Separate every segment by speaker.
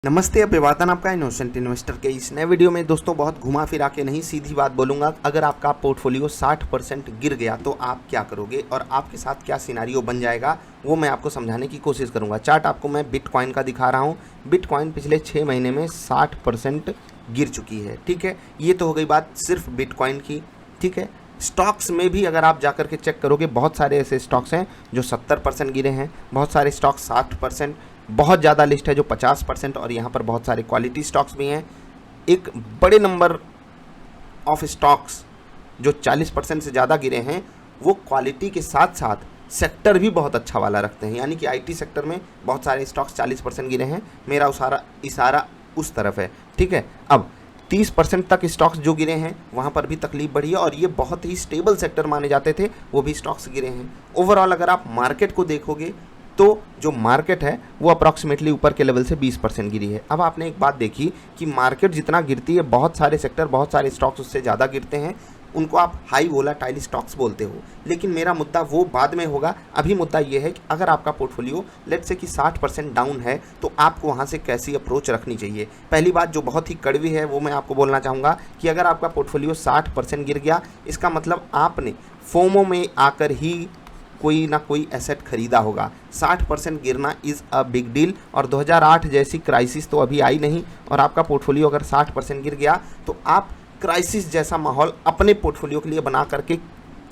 Speaker 1: नमस्ते, अभिवादन आपका इनोसेंट इन्वेस्टर के इस नए वीडियो में दोस्तों बहुत घुमा फिरा के नहीं सीधी बात बोलूँगा। अगर आपका पोर्टफोलियो 60% गिर गया तो आप क्या करोगे और आपके साथ क्या सिनारियो बन जाएगा वो मैं आपको समझाने की कोशिश करूँगा। चार्ट आपको मैं बिटकॉइन का दिखा रहा हूँ। बिटकॉइन पिछले 6 महीने में 60% गिर चुकी है। ठीक है, ये तो हो गई बात सिर्फ बिटकॉइन की। ठीक है, स्टॉक्स में भी अगर आप जाकर के चेक करोगे बहुत सारे ऐसे स्टॉक्स हैं जो 70% गिरे हैं, बहुत सारे स्टॉक्स 60%, बहुत ज़्यादा लिस्ट है जो 50%, और यहाँ पर बहुत सारे क्वालिटी स्टॉक्स भी हैं। एक बड़े नंबर ऑफ स्टॉक्स जो 40% से ज़्यादा गिरे हैं वो क्वालिटी के साथ साथ सेक्टर भी बहुत अच्छा वाला रखते हैं, यानी कि आईटी सेक्टर में बहुत सारे स्टॉक्स 40% गिरे हैं। मेरा इशारा उस तरफ है। ठीक है, अब 30% तक स्टॉक्स जो गिरे हैं वहाँ पर भी तकलीफ बढ़ी है, और ये बहुत ही स्टेबल सेक्टर माने जाते थे, वो भी स्टॉक्स गिरे हैं। ओवरऑल अगर आप मार्केट को देखोगे तो जो मार्केट है वो अप्रॉक्सीमेटली ऊपर के लेवल से 20% गिरी है। अब आपने एक बात देखी कि मार्केट जितना गिरती है बहुत सारे सेक्टर, बहुत सारे स्टॉक्स उससे ज़्यादा गिरते हैं। उनको आप हाई वोलाटाइल स्टॉक्स बोलते हो, लेकिन मेरा मुद्दा वो बाद में होगा। अभी मुद्दा ये है कि अगर आपका पोर्टफोलियो लेट्स से कि 60% डाउन है तो आपको वहाँ से कैसी अप्रोच रखनी चाहिए। पहली बात जो बहुत ही कड़वी है वो मैं आपको बोलना चाहूँगा कि अगर आपका पोर्टफोलियो 60% गिर गया, इसका मतलब आपने फोमो में आकर ही कोई ना कोई एसेट खरीदा होगा। 60% गिरना इज़ अ बिग डील, और 2008 जैसी क्राइसिस तो अभी आई नहीं, और आपका पोर्टफोलियो अगर 60% गिर गया तो आप क्राइसिस जैसा माहौल अपने पोर्टफोलियो के लिए बना करके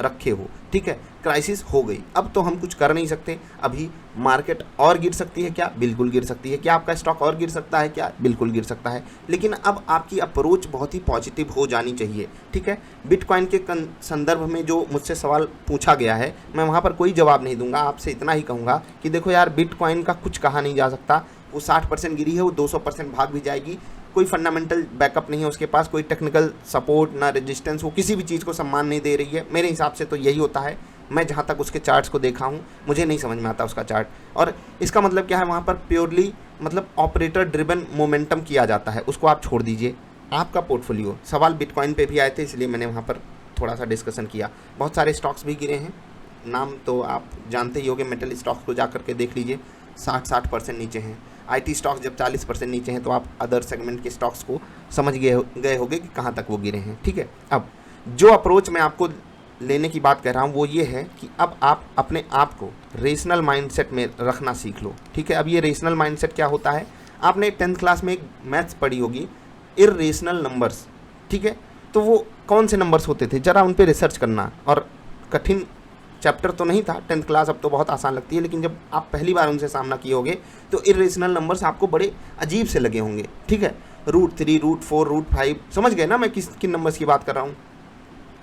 Speaker 1: रखे हो। ठीक है, क्राइसिस हो गई, अब तो हम कुछ कर नहीं सकते। अभी मार्केट और गिर सकती है क्या? बिल्कुल गिर सकती है। क्या आपका स्टॉक और गिर सकता है क्या? बिल्कुल गिर सकता है। लेकिन अब आपकी अप्रोच बहुत ही पॉजिटिव हो जानी चाहिए। ठीक है, बिटकॉइन के संदर्भ में जो मुझसे सवाल पूछा गया है मैं वहाँ पर कोई जवाब नहीं दूंगा। आपसे इतना ही कहूँगा कि देखो यार, बिटकॉइन का कुछ कहा नहीं जा सकता। वो 60% गिरी है, वो 200% भाग भी जाएगी। कोई फंडामेंटल बैकअप नहीं है उसके पास, कोई टेक्निकल सपोर्ट ना रेजिस्टेंस, वो किसी भी चीज़ को सम्मान नहीं दे रही है। मेरे हिसाब से तो यही होता है। मैं जहाँ तक उसके चार्ट्स को देखा हूँ मुझे नहीं समझ में आता उसका चार्ट। और इसका मतलब क्या है, वहाँ पर प्योरली मतलब ऑपरेटर ड्रिवन मोमेंटम किया जाता है, उसको आप छोड़ दीजिए। आपका पोर्टफोलियो, सवाल बिटकॉइन पे भी आए थे इसलिए मैंने वहाँ पर थोड़ा सा डिस्कशन किया। बहुत सारे स्टॉक्स भी गिरे हैं, नाम तो आप जानते ही होंगे। मेटल स्टॉक्स को जा करके देख लीजिए, 60% नीचे हैं। आईटी स्टॉक्स जब 40% नीचे हैं तो आप अदर सेगमेंट के स्टॉक्स को समझ गए होंगे कि कहाँ तक वो गिरे हैं। ठीक है, अब जो अप्रोच मैं आपको लेने की बात कह रहा हूँ वो ये है कि अब आप अपने आप को रेशनल माइंडसेट में रखना सीख लो। ठीक है, अब ये रेशनल माइंडसेट क्या होता है, आपने 10th क्लास में एक मैथ्स पढ़ी होगी, इर्रेशनल नंबर्स। ठीक है, तो वो कौन से नंबर्स होते थे, ज़रा उन पर रिसर्च करना। और कठिन चैप्टर तो नहीं था 10th क्लास, अब तो बहुत आसान लगती है, लेकिन जब आप पहली बार उनसे सामना किए होगे तो इर्रेशनल नंबर्स आपको बड़े अजीब से लगे होंगे। ठीक है, √3, √4, √5, समझ गए ना मैं किन नंबर्स की बात कर रहा हूँ।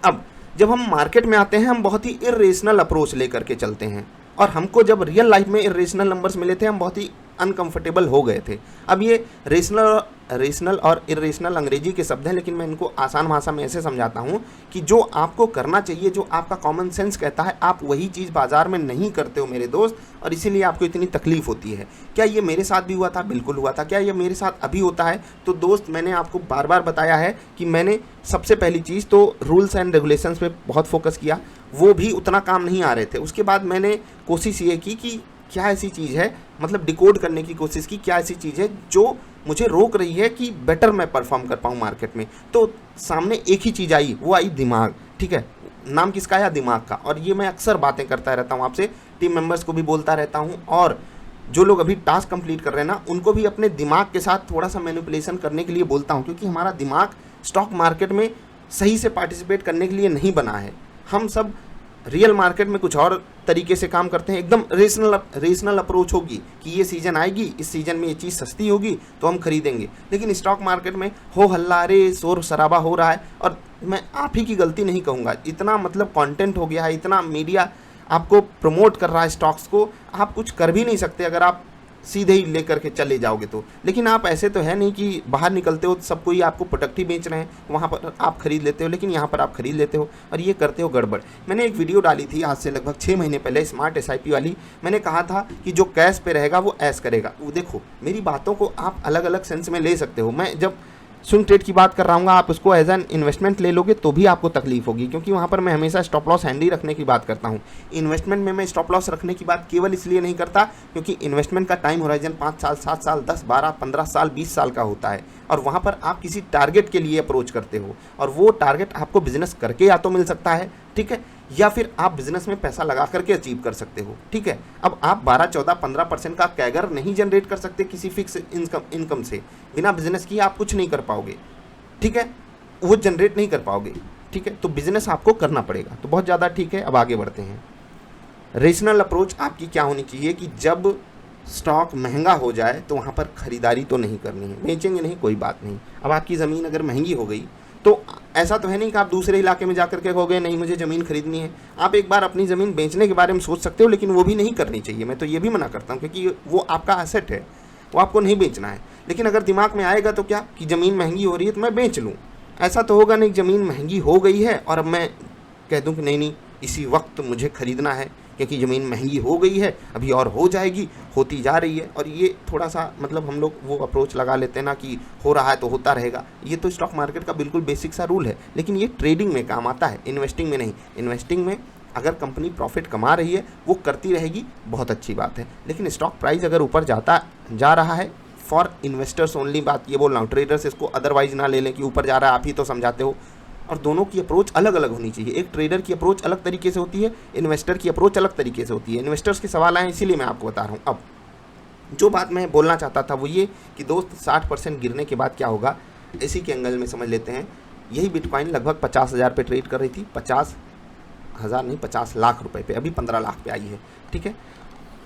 Speaker 1: अब जब हम मार्केट में आते हैं हम बहुत ही इर्रेशनल अप्रोच लेकर के चलते हैं, और हमको जब रियल लाइफ में इर्रेशनल नंबर्स मिले थे हम बहुत ही अनकंफर्टेबल हो गए थे। अब ये रेशनल और इर्रेशनल अंग्रेजी के शब्द हैं, लेकिन मैं इनको आसान भाषा में ऐसे समझाता हूँ कि जो आपको करना चाहिए, जो आपका कॉमन सेंस कहता है, आप वही चीज़ बाजार में नहीं करते हो मेरे दोस्त, और इसीलिए आपको इतनी तकलीफ होती है। क्या ये मेरे साथ भी हुआ था? बिल्कुल हुआ था। क्या ये मेरे साथ अभी होता है? तो दोस्त मैंने आपको बार बार बताया है कि मैंने सबसे पहली चीज़ तो रूल्स एंड रेगुलेशंस पे बहुत फोकस किया, वो भी उतना काम नहीं आ रहे थे। उसके बाद मैंने कोशिश ये की कि क्या ऐसी चीज़ है, मतलब डिकोड करने की कोशिश की, क्या ऐसी चीज़ है जो मुझे रोक रही है कि बेटर मैं परफॉर्म कर पाऊँ मार्केट में। तो सामने एक ही चीज़ आई, वो आई दिमाग। ठीक है, नाम किसका आया? दिमाग का। और ये मैं अक्सर बातें करता रहता हूँ आपसे, टीम मेंबर्स को भी बोलता रहता हूँ, और जो लोग अभी टास्क कंप्लीट कर रहे हैं ना उनको भी अपने दिमाग के साथ थोड़ा सा मैनिपुलेशन करने के लिए बोलता हूँ, क्योंकि हमारा दिमाग स्टॉक मार्केट में सही से पार्टिसिपेट करने के लिए नहीं बना है। हम सब रियल मार्केट में कुछ और तरीके से काम करते हैं। एकदम रेशनल अप्रोच होगी कि ये सीज़न आएगी, इस सीज़न में ये चीज़ सस्ती होगी तो हम खरीदेंगे। लेकिन स्टॉक मार्केट में हो हल्ला, रे शोर शराबा हो रहा है, और मैं आप ही की गलती नहीं कहूँगा, इतना मतलब कंटेंट हो गया है, इतना मीडिया आपको प्रमोट कर रहा है स्टॉक्स को, आप कुछ कर भी नहीं सकते अगर आप सीधे ही लेकर के चले जाओगे तो। लेकिन आप ऐसे तो है नहीं कि बाहर निकलते हो सब कोई आपको प्रोडक्ट ही बेच रहे हैं, वहाँ पर आप खरीद लेते हो, लेकिन यहाँ पर आप खरीद लेते हो और ये करते हो गड़बड़। मैंने एक वीडियो डाली थी आज से लगभग 6 महीने पहले, स्मार्ट SIP वाली। मैंने कहा था कि जो कैश पे रहेगा वो ऐश करेगा। वो देखो, मेरी बातों को आप अलग अलग सेंस में ले सकते हो। मैं जब स्विंग ट्रेड की बात कर रहा हूँ, आप उसको एज एन इन्वेस्टमेंट ले लोगे तो भी आपको तकलीफ होगी, क्योंकि वहाँ पर मैं हमेशा स्टॉप लॉस हैंडी रखने की बात करता हूँ। इन्वेस्टमेंट में मैं स्टॉप लॉस रखने की बात केवल इसलिए नहीं करता क्योंकि इन्वेस्टमेंट का टाइम होराइजन 5 साल, 7 साल, 10, 12, 15 साल, 20 साल का होता है, और वहाँ पर आप किसी टारगेट के लिए अप्रोच करते हो, और वो टारगेट आपको बिजनेस करके या तो मिल सकता है, ठीक है, या फिर आप बिजनेस में पैसा लगा करके अचीव कर सकते हो, ठीक है। अब आप 12, 14, 15% का कैगर नहीं जनरेट कर सकते किसी फिक्स इनकम से, बिना बिजनेस किए आप कुछ नहीं कर पाओगे, ठीक है, वो जनरेट नहीं कर पाओगे, ठीक है। तो बिजनेस आपको करना पड़ेगा, तो बहुत ज़्यादा ठीक है। अब आगे बढ़ते हैं। रेशनल अप्रोच आपकी क्या होनी चाहिए कि जब स्टॉक महंगा हो जाए तो वहाँ पर ख़रीदारी तो नहीं करनी है, बेचेंगे नहीं, कोई बात नहीं। अब आपकी ज़मीन अगर महंगी हो गई तो ऐसा तो है नहीं कि आप दूसरे इलाके में जाकर के कहोगे नहीं मुझे ज़मीन खरीदनी है। आप एक बार अपनी ज़मीन बेचने के बारे में सोच सकते हो, लेकिन वो भी नहीं करनी चाहिए। मैं तो ये भी मना करता हूँ, क्योंकि वो आपका एसेट है, वो आपको नहीं बेचना है। लेकिन अगर दिमाग में आएगा तो क्या कि ज़मीन महंगी हो रही है तो मैं बेच लूँ, ऐसा तो होगा नहीं। ज़मीन महंगी हो गई है और अब मैं कह दूँ कि नहीं इसी वक्त मुझे ख़रीदना है, क्योंकि ज़मीन महंगी हो गई है, अभी और हो जाएगी, होती जा रही है। और ये थोड़ा सा मतलब हम लोग वो अप्रोच लगा लेते हैं ना कि हो रहा है तो होता रहेगा। ये तो स्टॉक मार्केट का बिल्कुल बेसिक सा रूल है, लेकिन ये ट्रेडिंग में काम आता है, इन्वेस्टिंग में नहीं। इन्वेस्टिंग में अगर कंपनी प्रॉफिट कमा रही है वो करती रहेगी, बहुत अच्छी बात है। लेकिन स्टॉक प्राइस अगर ऊपर जा रहा है, फॉर इन्वेस्टर्स ओनली बात ये बोल रहा हूँ, ट्रेडर्स इसको अदरवाइज ना ले लें कि ऊपर जा रहा है, आप ही तो समझाते हो। और दोनों की अप्रोच अलग अलग होनी चाहिए। एक ट्रेडर की अप्रोच अलग तरीके से होती है, इन्वेस्टर की अप्रोच अलग तरीके से होती है। इन्वेस्टर्स के सवाल आए इसीलिए मैं आपको बता रहा हूँ। अब जो बात मैं बोलना चाहता था वो ये कि दोस्त 60% गिरने के बाद क्या होगा, इसी के एंगल में समझ लेते हैं। यही बिटकॉइन लगभग 50,000 पे ट्रेड कर रही थी, 50,000 नहीं 50 लाख रुपए पे, अभी 15 लाख पे आई है, ठीक है।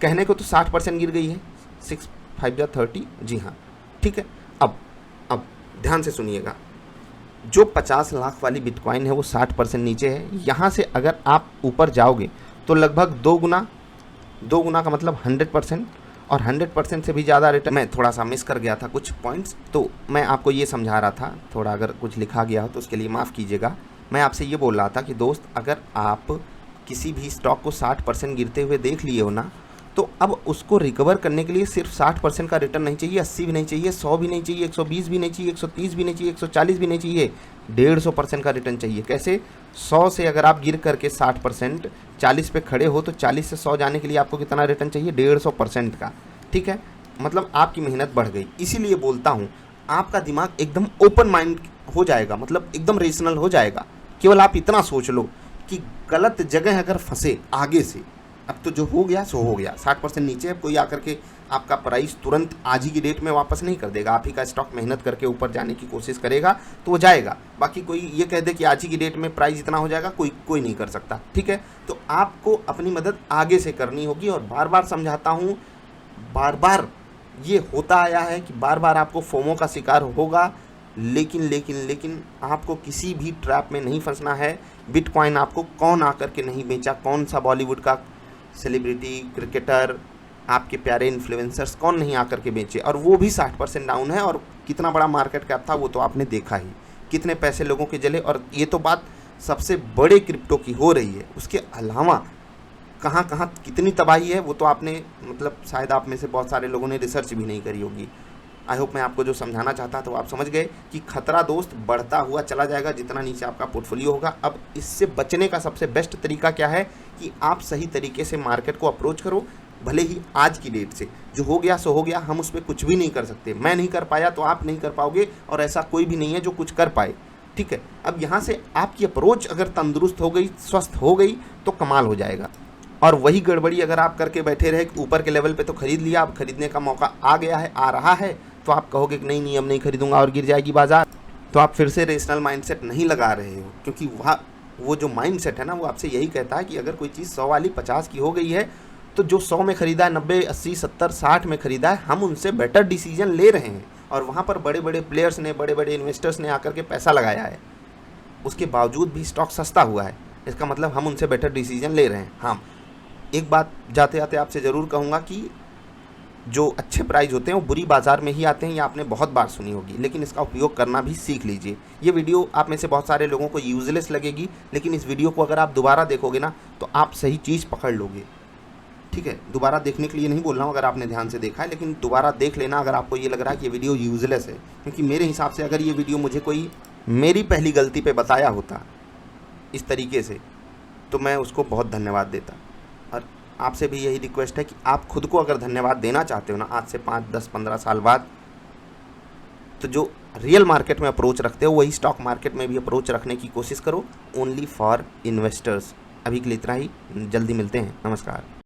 Speaker 1: कहने को तो 60% गिर गई है, 6 5 या 30, जी हाँ, ठीक है। अब ध्यान से सुनिएगा, जो 50 लाख वाली बिटकॉइन है वो 60% नीचे है। यहाँ से अगर आप ऊपर जाओगे तो लगभग दो गुना का मतलब 100%, और 100% से भी ज़्यादा रिटर्न। मैं थोड़ा सा मिस कर गया था कुछ पॉइंट्स, तो मैं आपको ये समझा रहा था, थोड़ा अगर कुछ लिखा गया हो तो उसके लिए माफ़ कीजिएगा। मैं आपसे ये बोल रहा था कि दोस्त अगर आप किसी भी स्टॉक को 60% गिरते हुए देख लिए हो ना, तो अब उसको रिकवर करने के लिए सिर्फ 60% का रिटर्न नहीं चाहिए, 80 भी नहीं चाहिए, 100 भी नहीं चाहिए, 120 भी नहीं चाहिए, 130 भी नहीं चाहिए, 140 भी नहीं चाहिए, 150% का रिटर्न चाहिए। कैसे? 100 से अगर आप गिर करके 60% 40 पे खड़े हो तो 40 से 100 जाने के लिए आपको कितना रिटर्न चाहिए? 150% का, ठीक है। मतलब आपकी मेहनत बढ़ गई। इसीलिए बोलता हूँ आपका दिमाग एकदम ओपन माइंड हो जाएगा, मतलब एकदम रेशनल हो जाएगा। केवल आप इतना सोच लो कि गलत जगह अगर फंसे आगे से, अब तो जो हो गया सो हो गया, 60% नीचे है, कोई आकर के आपका प्राइस तुरंत आज ही की डेट में वापस नहीं कर देगा। आप ही का स्टॉक मेहनत करके ऊपर जाने की कोशिश करेगा तो वो जाएगा। बाकी कोई ये कह दे कि आज ही की डेट में प्राइस इतना हो जाएगा, कोई नहीं कर सकता, ठीक है। तो आपको अपनी मदद आगे से करनी होगी। और बार बार समझाता हूँ, बार बार ये होता आया है कि बार बार आपको फोमो का शिकार होगा, लेकिन आपको किसी भी ट्रैप में नहीं फंसना है। बिटकॉइन आपको कौन आकर के नहीं बेचा, कौन सा बॉलीवुड का सेलिब्रिटी, क्रिकेटर, आपके प्यारे इन्फ्लुएंसर्स कौन नहीं आकर के बेचे, और वो भी 60% डाउन है। और कितना बड़ा मार्केट कैप था वो तो आपने देखा ही, कितने पैसे लोगों के जले। और ये तो बात सबसे बड़े क्रिप्टो की हो रही है, उसके अलावा कहाँ कहाँ कितनी तबाही है वो तो आपने मतलब शायद आप में से बहुत सारे लोगों ने रिसर्च भी नहीं करी होगी। आई होप मैं आपको जो समझाना चाहता तो आप समझ गए कि खतरा दोस्त बढ़ता हुआ चला जाएगा जितना नीचे आपका पोर्टफोलियो होगा। अब इससे बचने का सबसे बेस्ट तरीका क्या है कि आप सही तरीके से मार्केट को अप्रोच करो। भले ही आज की डेट से जो हो गया सो हो गया, हम उस पर कुछ भी नहीं कर सकते। मैं नहीं कर पाया तो आप नहीं कर पाओगे, और ऐसा कोई भी नहीं है जो कुछ कर पाए, ठीक है। अब यहाँ से आपकी अप्रोच अगर तंदुरुस्त हो गई, स्वस्थ हो गई तो कमाल हो जाएगा। और वही गड़बड़ी अगर आप करके बैठे रहे, ऊपर के लेवल पे तो खरीद लिया, अब खरीदने का मौका आ गया है, आ रहा है, तो आप कहोगे कि नहीं अब नहीं खरीदूंगा और गिर जाएगी बाजार, तो आप फिर से रेशनल माइंडसेट नहीं लगा रहे हो। क्योंकि वो जो माइंडसेट है ना, वो आपसे यही कहता है कि अगर कोई चीज़ 100 वाली 50 की हो गई है तो जो 100 में खरीदा है, 90, 80, 70, 60 में खरीदा है, हम उनसे बेटर डिसीजन ले रहे हैं। और वहाँ पर बड़े बड़े प्लेयर्स ने, बड़े बड़े इन्वेस्टर्स ने आकर के पैसा लगाया है, उसके बावजूद भी स्टॉक सस्ता हुआ है। इसका मतलब हम उनसे बेटर डिसीजन ले रहे हैं। हाँ, एक बात जाते जाते आपसे ज़रूर कहूँगा कि जो अच्छे प्राइस होते हैं वो बुरी बाज़ार में ही आते हैं, ये आपने बहुत बार सुनी होगी, लेकिन इसका उपयोग करना भी सीख लीजिए। ये वीडियो आप में से बहुत सारे लोगों को यूजलेस लगेगी, लेकिन इस वीडियो को अगर आप दोबारा देखोगे ना तो आप सही चीज़ पकड़ लोगे। ठीक है, दोबारा देखने के लिए नहीं बोल रहा हूँ अगर आपने ध्यान से देखा है, लेकिन दोबारा देख लेना अगर आपको ये लग रहा है कि ये वीडियो यूज़लेस है, क्योंकि मेरे हिसाब से अगर ये वीडियो मुझे कोई मेरी पहली गलती पे बताया होता इस तरीके से तो मैं उसको बहुत धन्यवाद देता। और आपसे भी यही रिक्वेस्ट है कि आप खुद को अगर धन्यवाद देना चाहते हो ना आज से 5, 10, 15 साल बाद, तो जो रियल मार्केट में अप्रोच रखते हो वही स्टॉक मार्केट में भी अप्रोच रखने की कोशिश करो, ओनली फॉर इन्वेस्टर्स। अभी के लिए इतना ही, जल्दी मिलते हैं, नमस्कार।